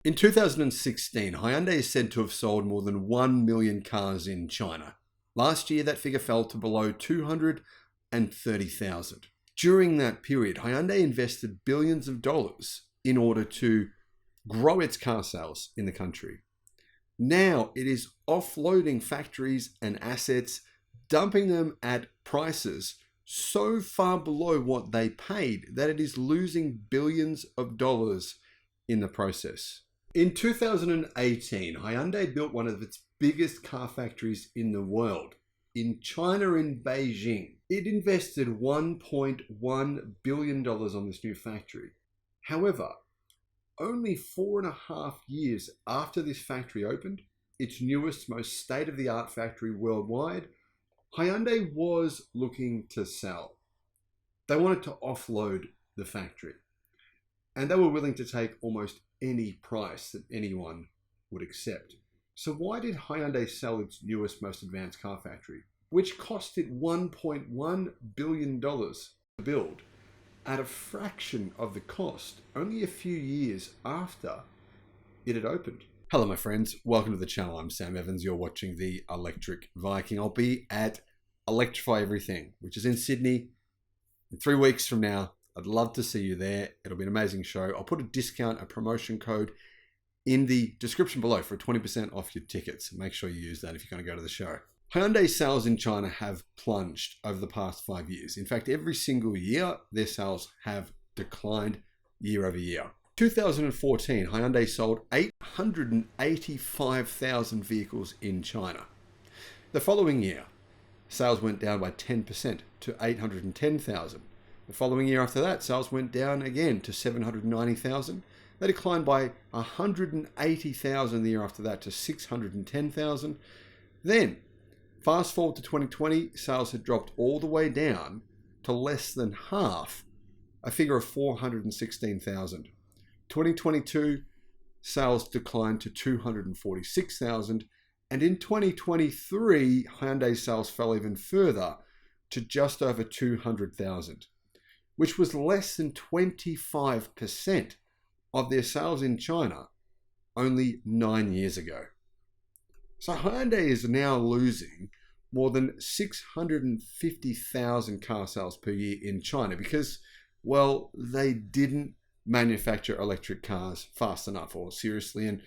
In 2016, Hyundai is said to have sold more than 1 million cars in China. Last year, that figure fell to below 230,000. During that period, Hyundai invested billions of dollars in order to grow its car sales in the country. Now it is offloading factories and assets, dumping them at prices so far below what they paid that it is losing billions of dollars in the process. In 2018, Hyundai built one of its biggest car factories in the world, in China, in Beijing. It invested $1.1 billion on this new factory. However, only 4.5 years after this factory opened, its newest, most state-of-the-art factory worldwide, Hyundai was looking to sell. They wanted to offload the factory, and they were willing to take almost any price that anyone would accept. So why did Hyundai sell its newest, most advanced car factory, which cost it $1.1 billion to build, at a fraction of the cost, only a few years after it had opened? Hello my friends, welcome to the channel. I'm Sam Evans, you're watching the Electric Viking. I'll be at Electrify Everything, which is in Sydney in 3 weeks from now. I'd love to see you there. It'll be an amazing show. I'll put a discount, a promotion code in the description below for 20% off your tickets. Make sure you use that if you're going to go to the show. Hyundai sales in China have plunged over the past 5 years. In fact, every single year, their sales have declined year over year. 2014, Hyundai sold 885,000 vehicles in China. The following year, sales went down by 10% to 810,000. The following year after that, sales went down again to 790,000. They declined by 180,000 the year after that to 610,000. Then, fast forward to 2020, sales had dropped all the way down to less than half, a figure of 416,000. 2022, sales declined to 246,000. And in 2023, Hyundai sales fell even further to just over 200,000. which was less than 25% of their sales in China only 9 years ago. So Hyundai is now losing more than 650,000 car sales per year in China because, well, they didn't manufacture electric cars fast enough or seriously. And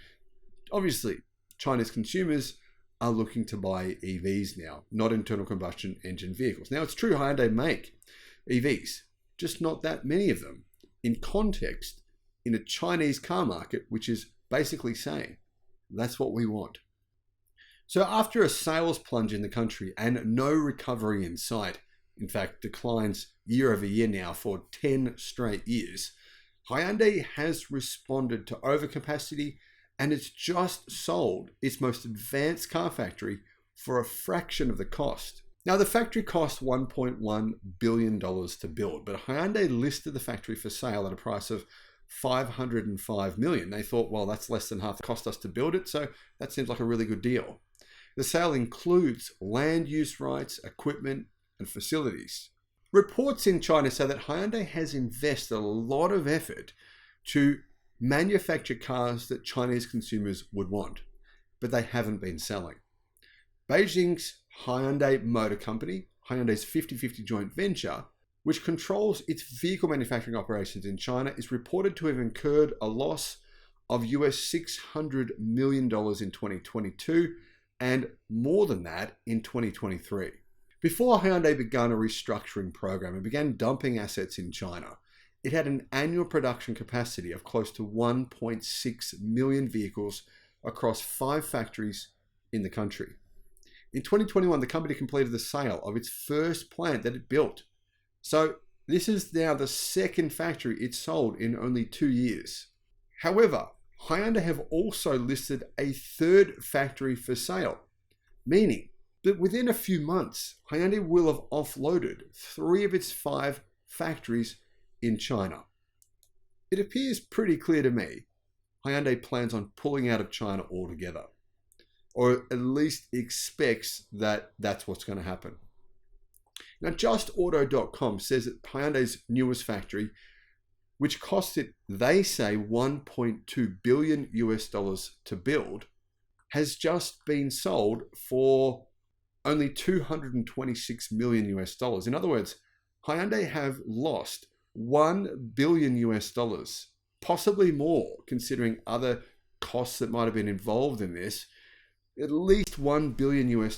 obviously, China's consumers are looking to buy EVs now, not internal combustion engine vehicles. Now, it's true Hyundai make EVs, just not that many of them in context in a Chinese car market, which is basically saying, that's what we want. So after a sales plunge in the country and no recovery in sight, in fact, declines year over year now for 10 straight years, Hyundai has responded to overcapacity and it's just sold its most advanced car factory for a fraction of the cost. Now, the factory cost $1.1 billion to build, but Hyundai listed the factory for sale at a price of $505 million. They thought, well, that's less than half the cost us to build it, so that seems like a really good deal. The sale includes land use rights, equipment, and facilities. Reports in China say that Hyundai has invested a lot of effort to manufacture cars that Chinese consumers would want, but they haven't been selling. Beijing's Hyundai Motor Company, Hyundai's 50-50 joint venture, which controls its vehicle manufacturing operations in China, is reported to have incurred a loss of US $600 million in 2022 and more than that in 2023. Before Hyundai began a restructuring program and began dumping assets in China, it had an annual production capacity of close to 1.6 million vehicles across 5 factories in the country. In 2021, the company completed the sale of its first plant that it built. So this is now the second factory it sold in only 2 years. However, Hyundai have also listed a third factory for sale, meaning that within a few months, Hyundai will have offloaded 3 of its 5 factories in China. It appears pretty clear to me Hyundai plans on pulling out of China altogether, or at least expects that that's what's going to happen. Now, JustAuto.com says that Hyundai's newest factory which cost it, they say, $1.2 billion to build, has just been sold for only $226 million. In other words, Hyundai have lost $1 billion, possibly more, considering other costs that might have been involved in this, at least $1 billion,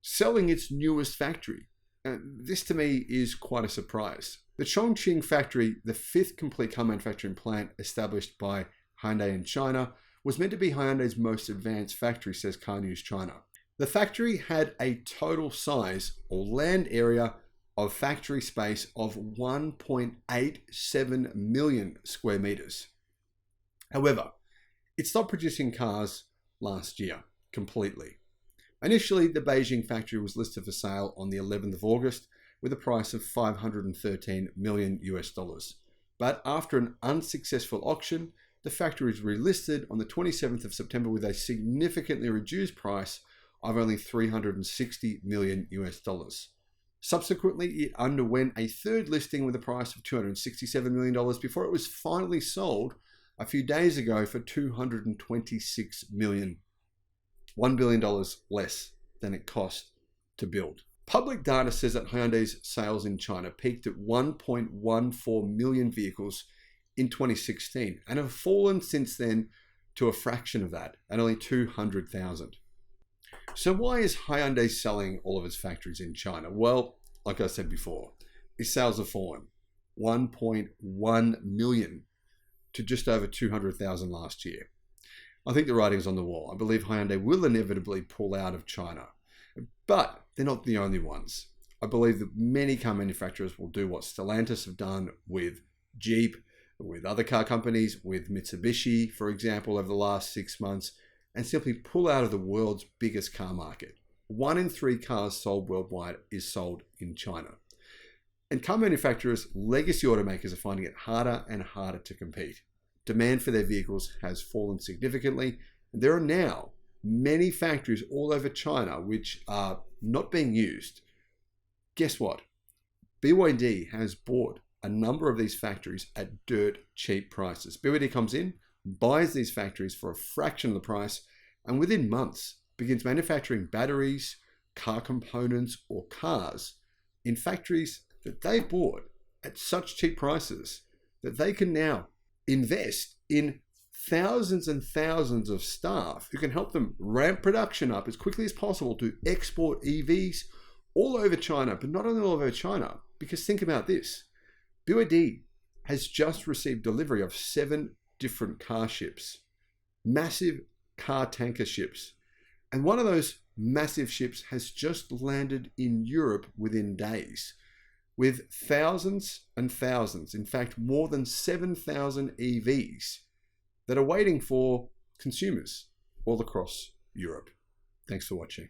selling its newest factory. This to me is quite a surprise. The Chongqing factory, the fifth complete car manufacturing plant established by Hyundai in China, was meant to be Hyundai's most advanced factory, says Car News China. The factory had a total size or land area of factory space of 1.87 million square meters. However, it stopped producing cars last year completely. Initially, the Beijing factory was listed for sale on the 11th of August with a price of $513 million. But after an unsuccessful auction, the factory was relisted on the 27th of September with a significantly reduced price of only $360 million. Subsequently, it underwent a third listing with a price of $267 million before it was finally sold a few days ago for $226 million. $1 billion less than it cost to build. Public data says that Hyundai's sales in China peaked at 1.14 million vehicles in 2016 and have fallen since then to a fraction of that at only 200,000. So why is Hyundai selling all of its factories in China? Well, like I said before, its sales have fallen 1.1 million to just over 200,000 last year. I think the writing's on the wall. I believe Hyundai will inevitably pull out of China. But they're not the only ones. I believe that many car manufacturers will do what Stellantis have done with Jeep, with other car companies, with Mitsubishi, for example, over the last 6 months, and simply pull out of the world's biggest car market. 1 in 3 cars sold worldwide is sold in China. And car manufacturers, legacy automakers, are finding it harder and harder to compete. Demand for their vehicles has fallen significantly. There are now many factories all over China which are not being used. Guess what? BYD has bought a number of these factories at dirt cheap prices. BYD comes in, buys these factories for a fraction of the price, and within months begins manufacturing batteries, car components, or cars in factories that they bought at such cheap prices that they can now invest in thousands and thousands of staff who can help them ramp production up as quickly as possible to export EVs all over China, but not only all over China, because think about this. BYD has just received delivery of 7 different car ships, massive car tanker ships. And one of those massive ships has just landed in Europe within days with thousands and thousands, in fact, more than 7,000 EVs that are waiting for consumers all across Europe. Thanks for watching.